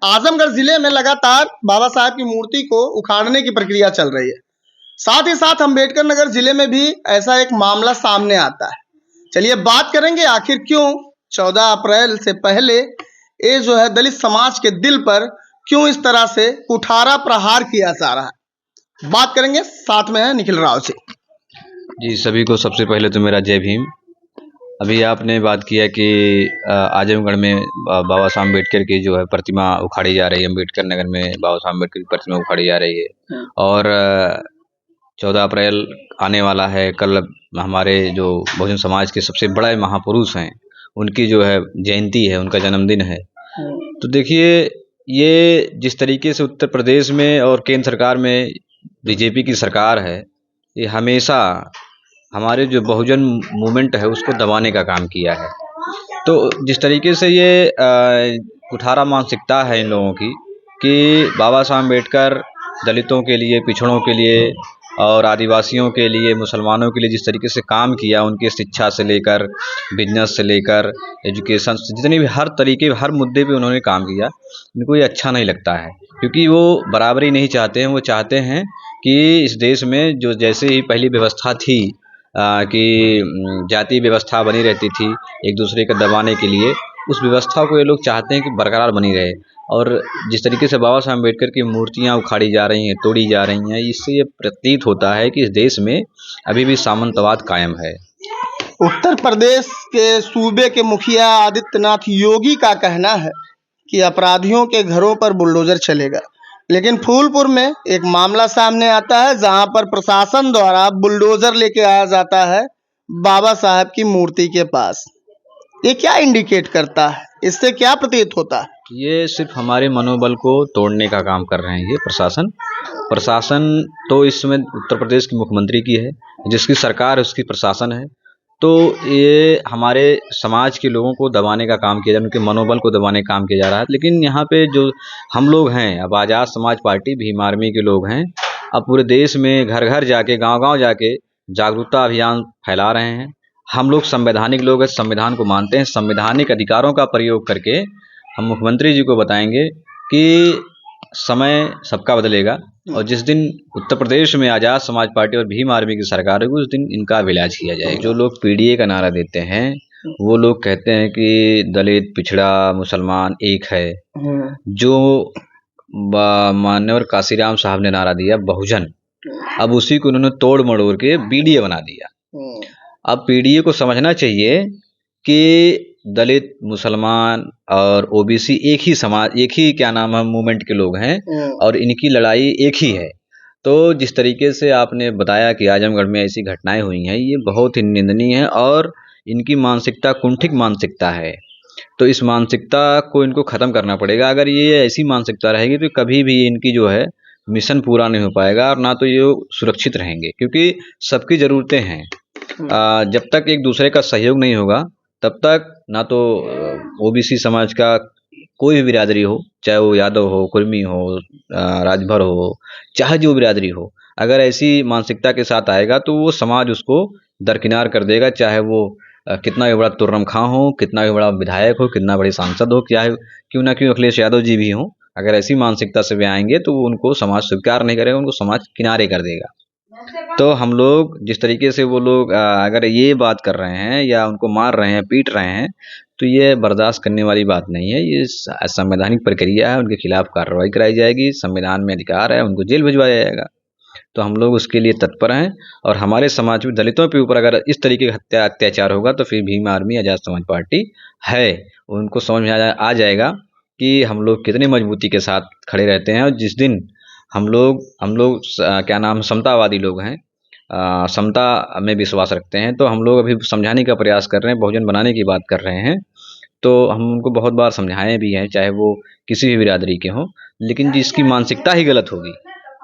आजमगढ़ जिले में लगातार बाबा साहब की मूर्ति को उखाड़ने की प्रक्रिया चल रही है। साथ ही साथ अम्बेडकर नगर जिले में भी ऐसा एक मामला सामने आता है। चलिए बात करेंगे आखिर क्यों 14 अप्रैल से पहले ये जो है दलित समाज के दिल पर क्यों इस तरह से कुठारा प्रहार किया जा रहा है। बात करेंगे, साथ में है निखिल राव जी। जी, सभी को सबसे पहले तो मेरा जय भीम। अभी आपने बात किया कि आजमगढ़ में बाबा साहब अम्बेडकर की जो है प्रतिमा उखाड़ी जा रही है। अम्बेडकर नगर में बाबा साहब अम्बेडकर की प्रतिमा उखाड़ी जा रही है और 14 अप्रैल आने वाला है। कल हमारे जो बहुजन समाज के सबसे बड़े महापुरुष हैं उनकी जो है जयंती है, उनका जन्मदिन है। तो देखिए, ये जिस तरीके से उत्तर प्रदेश में और केंद्र सरकार में बीजेपी की सरकार है, ये हमेशा हमारे जो बहुजन मूवमेंट है उसको दबाने का काम किया है। तो जिस तरीके से ये कुठारा मानसिकता है इन लोगों की कि बाबा साहब अम्बेडकर दलितों के लिए, पिछड़ों के लिए और आदिवासियों के लिए, मुसलमानों के लिए जिस तरीके से काम किया, उनके शिक्षा से लेकर बिजनेस से लेकर एजुकेशन से, जितने भी हर तरीके हर मुद्दे पे उन्होंने काम किया, इनको ये अच्छा नहीं लगता है क्योंकि वो बराबरी नहीं चाहते हैं। वो चाहते हैं कि इस देश में जो जैसे ही पहली व्यवस्था थी कि जाति व्यवस्था बनी रहती थी एक दूसरे को दबाने के लिए, उस व्यवस्था को ये लोग चाहते हैं कि बरकरार बनी रहे। और जिस तरीके से बाबा साहब अम्बेडकर की मूर्तियां उखाड़ी जा रही हैं, तोड़ी जा रही हैं, इससे ये प्रतीत होता है कि इस देश में अभी भी सामंतवाद कायम है। उत्तर प्रदेश के सूबे के मुखिया आदित्यनाथ योगी का कहना है कि अपराधियों के घरों पर बुलडोजर चलेगा, लेकिन फूलपुर में एक मामला सामने आता है जहां पर प्रशासन द्वारा बुलडोजर लेके आया जाता है बाबा साहब की मूर्ति के पास। ये क्या इंडिकेट करता है, इससे क्या प्रतीत होता है? ये सिर्फ हमारे मनोबल को तोड़ने का काम कर रहे हैं ये प्रशासन तो इस समय उत्तर प्रदेश की मुख्यमंत्री की है, जिसकी सरकार है उसकी प्रशासन है। तो ये हमारे समाज के लोगों को दबाने का काम किया जा रहा है, उनके मनोबल को दबाने का काम किया जा रहा है। लेकिन यहाँ पे जो हम लोग हैं, अब आज़ाद समाज पार्टी भीम आर्मी के लोग हैं, अब पूरे देश में घर घर जाके, गांव-गांव जाके जागरूकता अभियान फैला रहे हैं। हम लोग संवैधानिक लोग हैं, संविधान को मानते हैं। संवैधानिक अधिकारों का प्रयोग करके हम मुख्यमंत्री जी को बताएंगे कि समय सबका बदलेगा और जिस दिन उत्तर प्रदेश में आज़ाद समाज पार्टी और भीम आर्मी की सरकार होगी, उस दिन इनका इलाज किया जाएगा। जो लोग पीडीए का नारा देते हैं वो लोग कहते हैं कि दलित, पिछड़ा, मुसलमान एक है। जो मान्यवर काशीराम साहब ने नारा दिया बहुजन, अब उसी को उन्होंने तोड़ मड़ोड़ के बीडीए बना दिया। अब पीडीए को समझना चाहिए कि दलित, मुसलमान और ओबीसी एक ही समाज, एक ही क्या नाम है मूवमेंट के लोग हैं और इनकी लड़ाई एक ही है। तो जिस तरीके से आपने बताया कि आजमगढ़ में ऐसी घटनाएं हुई हैं, ये बहुत ही निंदनीय है और इनकी मानसिकता कुंठित मानसिकता है। तो इस मानसिकता को इनको ख़त्म करना पड़ेगा। अगर ये ऐसी मानसिकता रहेगी तो कभी भी इनकी जो है मिशन पूरा नहीं हो पाएगा और ना तो ये सुरक्षित रहेंगे, क्योंकि सबकी ज़रूरतें हैं। जब तक एक दूसरे का सहयोग नहीं होगा तब तक ना तो ओबीसी समाज का कोई भी बिरादरी हो, चाहे वो यादव हो, कुर्मी हो, राजभर हो, चाहे जो बिरादरी हो, अगर ऐसी मानसिकता के साथ आएगा तो वो समाज उसको दरकिनार कर देगा। चाहे वो कितना भी बड़ा तुर्रम खां हो, कितना भी बड़ा विधायक हो, कितना बड़े सांसद हो, क्या क्यों ना क्यों अखिलेश यादव जी भी हों, अगर ऐसी मानसिकता से वे आएंगे तो उनको समाज स्वीकार नहीं करेगा, उनको समाज किनारे कर देगा। तो हम लोग जिस तरीके से वो लोग अगर ये बात कर रहे हैं या उनको मार रहे हैं, पीट रहे हैं, तो ये बर्दाश्त करने वाली बात नहीं है। ये संवैधानिक प्रक्रिया है, उनके खिलाफ कार्रवाई कराई जाएगी। संविधान में अधिकार है, उनको जेल भिजवाया जाएगा। तो हम लोग उसके लिए तत्पर हैं और हमारे समाज में दलितों के ऊपर अगर इस तरीके का अत्याचार होगा तो फिर भीम आर्मी आज़ाद समाज पार्टी है, उनको समझ में आ जाएगा कि हम लोग कितनी मजबूती के साथ खड़े रहते हैं। और जिस दिन हम लोग क्या नाम, समतावादी लोग हैं, समता में विश्वास रखते हैं, तो हम लोग अभी समझाने का प्रयास कर रहे हैं, बहुजन बनाने की बात कर रहे हैं। तो हम उनको बहुत बार समझाए भी हैं, चाहे वो किसी भी बिरादरी के हों, लेकिन जिसकी मानसिकता ही गलत होगी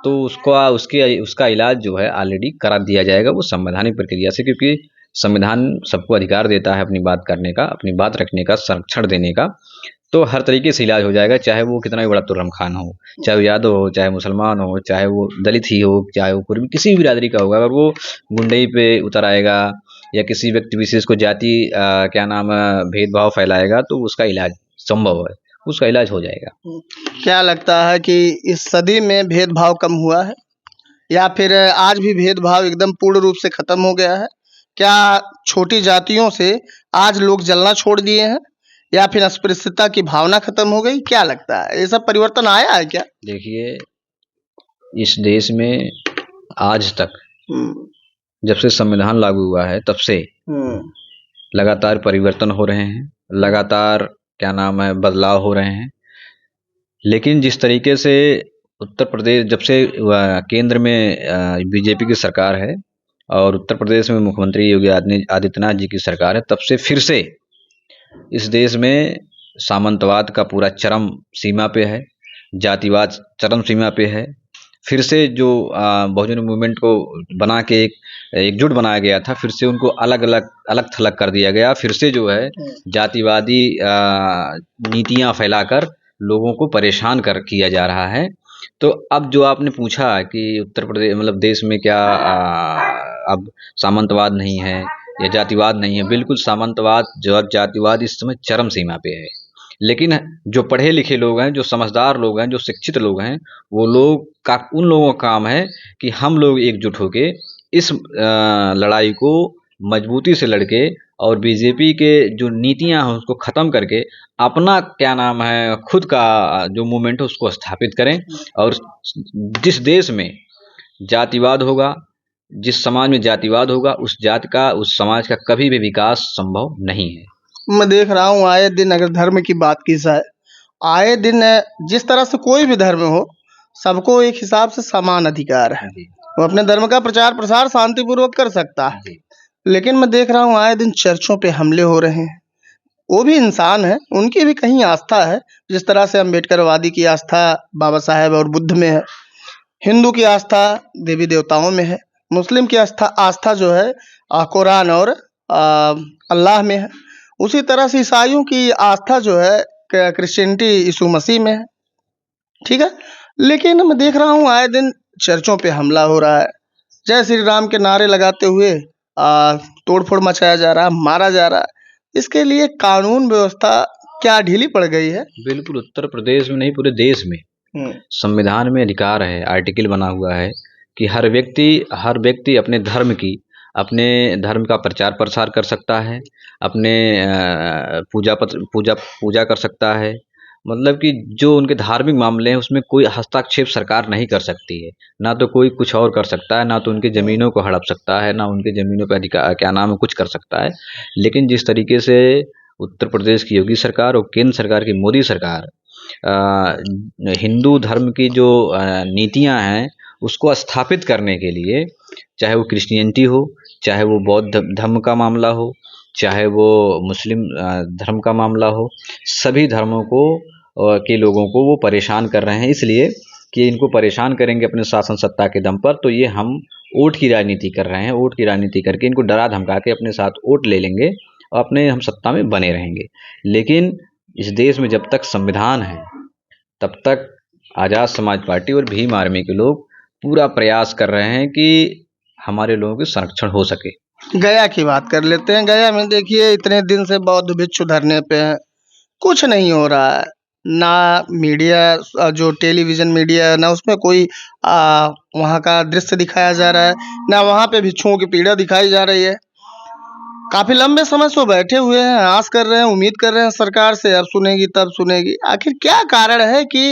तो उसका इलाज जो है ऑलरेडी करा दिया जाएगा वो संवैधानिक प्रक्रिया से, क्योंकि संविधान सबको अधिकार देता है अपनी बात करने का, अपनी बात रखने का, संरक्षण देने का। तो हर तरीके से इलाज हो जाएगा, चाहे वो कितना भी बड़ा तुर्रम खान हो, चाहे वो यादव हो, चाहे मुसलमान हो, चाहे वो दलित ही हो, चाहे वो कुर्मी, किसी भी बिरादरी का होगा, अगर वो गुंडई पे उतर आएगा या किसी व्यक्ति विशेष को जाति क्या नाम भेदभाव फैलाएगा तो उसका इलाज संभव है। उसका इलाज हो जाएगा। क्या लगता है कि इस सदी में भेदभाव कम हुआ है या फिर आज भी भेदभाव एकदम पूर्ण रूप से खत्म हो गया है? क्या छोटी जातियों से आज लोग जलना छोड़ दिए हैं या फिर अस्पृश्यता की भावना खत्म हो गई? क्या लगता है, ये सब परिवर्तन आया है क्या? देखिए, इस देश में आज तक हम्म, जब से संविधान लागू हुआ है तब से हम्म, लगातार परिवर्तन हो रहे हैं, लगातार क्या नाम है बदलाव हो रहे हैं। लेकिन जिस तरीके से उत्तर प्रदेश जब से केंद्र में बीजेपी की सरकार है और उत्तर प्रदेश में मुख्यमंत्री योगी आदित्यनाथ जी की सरकार है, तब से फिर से इस देश में सामंतवाद का पूरा चरम सीमा पे है, जातिवाद चरम सीमा पे है। फिर से जो बहुजन मूवमेंट को बना के एक एकजुट बनाया गया था, फिर से उनको अलग अलग अलग थलग कर दिया गया। फिर से जो है जातिवादी नीतियां फैलाकर लोगों को परेशान कर किया जा रहा है। तो अब जो आपने पूछा कि उत्तर प्रदेश मतलब देश में क्या अब सामंतवाद नहीं है या जातिवाद नहीं है, बिल्कुल सामंतवाद जो जातिवाद इस समय चरम सीमा पे है। लेकिन जो पढ़े लिखे लोग हैं, जो समझदार लोग हैं, जो शिक्षित लोग हैं, वो लोग का उन लोगों का काम है कि हम लोग एकजुट होके इस लड़ाई को मजबूती से लड़के और बीजेपी के जो नीतियां हैं उसको ख़त्म करके अपना क्या नाम है खुद का जो मूवमेंट है उसको स्थापित करें। और जिस देश में जातिवाद होगा, जिस समाज में जातिवाद होगा, उस जाति का उस समाज का कभी भी विकास संभव नहीं है। मैं देख रहा हूँ आए दिन, अगर धर्म की बात की जाए, आए दिन जिस तरह से कोई भी धर्म हो, सबको एक हिसाब से समान अधिकार है। जी वो अपने धर्म का प्रचार प्रसार शांतिपूर्वक कर सकता है। जी लेकिन मैं देख रहा हूँ आए दिन चर्चों पे हमले हो रहे हैं। वो भी इंसान है, उनकी भी कहीं आस्था है। जिस तरह से अम्बेडकरवादी की आस्था बाबा साहेब और बुद्ध में है, हिंदू की आस्था देवी देवताओं में है, मुस्लिम की आस्था आस्था जो है कुरान और अल्लाह में है। उसी तरह से ईसाइयों की आस्था जो है क्रिश्चियनिटी यीशु मसीह में है। ठीक है, लेकिन मैं देख रहा हूँ आए दिन चर्चों पे हमला हो रहा है, जय श्री राम के नारे लगाते हुए तोड़ फोड़ मचाया जा रहा है, मारा जा रहा है। इसके लिए कानून व्यवस्था क्या ढीली पड़ गई है? बिल्कुल, उत्तर प्रदेश में नहीं पूरे देश में संविधान में अधिकार है, आर्टिकल बना हुआ है कि हर व्यक्ति अपने धर्म का प्रचार प्रसार कर सकता है, अपने पूजा कर सकता है। मतलब कि जो उनके धार्मिक मामले हैं उसमें कोई हस्तक्षेप सरकार नहीं कर सकती है। ना तो कोई कुछ और कर सकता है, ना तो उनकी ज़मीनों को हड़प सकता है, ना उनकी ज़मीनों पर अधिकार क्या नाम है कुछ कर सकता है। लेकिन जिस तरीके से उत्तर प्रदेश की योगी सरकार और केंद्र सरकार की मोदी सरकार हिंदू धर्म की जो नीतियां हैं उसको स्थापित करने के लिए, चाहे वो क्रिश्चियनिटी हो, चाहे वो बौद्ध धर्म का मामला हो, चाहे वो मुस्लिम धर्म का मामला हो, सभी धर्मों को के लोगों को वो परेशान कर रहे हैं। इसलिए कि इनको परेशान करेंगे अपने शासन सत्ता के दम पर, तो ये हम वोट की राजनीति कर रहे हैं। वोट की राजनीति करके इनको डरा धमका के अपने साथ वोट ले लेंगे और अपने हम सत्ता में बने रहेंगे। लेकिन इस देश में जब तक संविधान है तब तक आज़ाद समाज पार्टी और भीम आर्मी के लोग पूरा प्रयास कर रहे हैं कि हमारे लोगों के संरक्षण हो सके। गया की बात कर लेते हैं। गया में देखिए इतने दिन से बौद्ध भिक्षु धरने पे हैं, कुछ नहीं हो रहा है। ना मीडिया जो टेलीविज़न मिडिया है, ना उसमें कोई वहाँ का दृश्य दिखाया जा रहा है, ना वहाँ पे भिक्षुओं की पीड़ा दिखाई जा रही है। काफ़ी लंबे समय से वो बैठे हुए हैं, आस कर रहे हैं, उम्मीद कर रहे हैं सरकार से अब सुनेगी तब सुनेगी। आखिर क्या कारण है कि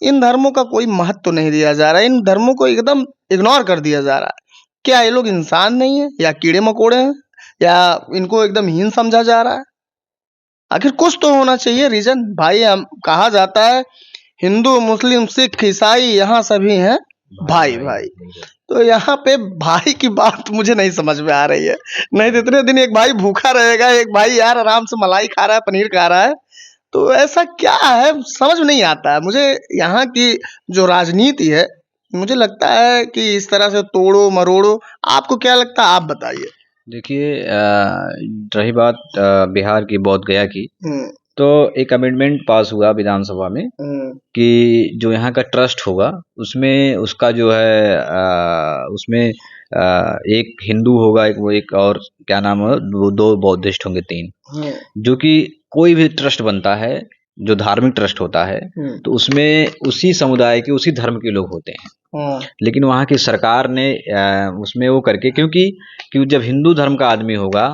इन धर्मों का कोई महत्व तो नहीं दिया जा रहा है, इन धर्मों को एकदम इग्नोर कर दिया जा रहा है? क्या ये लोग इंसान नहीं है या कीड़े-मकोड़े हैं या इनको एकदम हीन समझा जा रहा है? आखिर कुछ तो होना चाहिए रीज़न। भाई हम कहा जाता है हिंदू, मुस्लिम, सिख, ईसाई यहाँ सभी हैं भाई-भाई। तो यहाँ पे भाई की बात मुझे नहीं समझ में आ रही है। नहीं तो इतने दिन एक भाई भूखा रहेगा, एक भाई यार आराम से मलाई खा रहा है, पनीर खा रहा है। तो ऐसा क्या है समझ में नहीं आता है। मुझे यहाँ की जो राजनीति है, मुझे लगता है कि इस तरह से तोड़ो-मरोड़ो। आपको क्या लगता है, आप बताइए? देखिए, रही बात बिहार की बोध गया की, हुँ, तो एक अमेंडमेंट पास हुआ विधानसभा में हुँ, कि जो यहाँ का ट्रस्ट होगा उसमें उसका जो है उसमें एक हिंदू होगा, एक और क्या नाम है, दो बौद्धिस्ट होंगे, तीन। हुँ, जो कि कोई भी ट्रस्ट बनता है जो धार्मिक ट्रस्ट होता है तो उसमें उसी समुदाय के उसी धर्म के लोग होते हैं। लेकिन वहाँ की सरकार ने उसमें वो करके, क्योंकि जब हिंदू धर्म का आदमी होगा,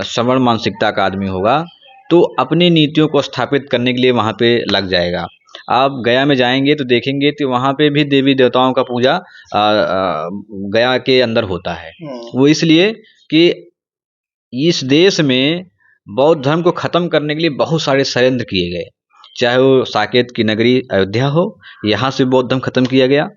श्रवण मानसिकता का आदमी होगा, तो अपनी नीतियों को स्थापित करने के लिए वहाँ पे लग जाएगा। आप गया में जाएंगे तो देखेंगे तो वहाँ पे भी देवी देवताओं का पूजा गया के अंदर होता है। वो इसलिए कि इस देश में बौद्ध धर्म को खत्म करने के लिए बहुत सारे षड्यंत्र किए गए, चाहे वो साकेत की नगरी अयोध्या हो, यहाँ से बौद्ध धर्म खत्म किया गया,